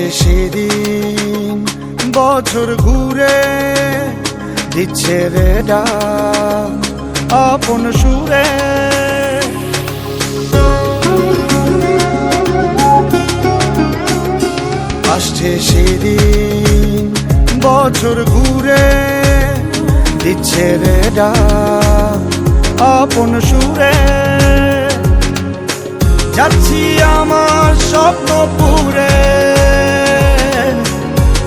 আসছে সেদিন, বছর ঘুরে দিচ্ছে রে ডাক আপন সুরে। আসছে সেদিন, বছর ঘুরে দিচ্ছে রে ডাক আপন সুরে। যাচ্ছি আমার স্বপ্ন পুরে,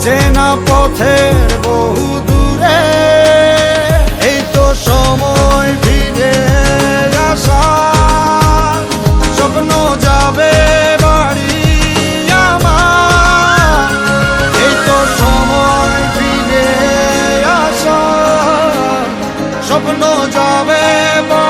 চেনা পথের বহু দূরে। এই তো সময় ফিরে আসার, স্বপ্ন যাবে বাড়ি আমার। এই তো সময় ফিরে আসার, স্বপ্ন যাবে বাড়ি।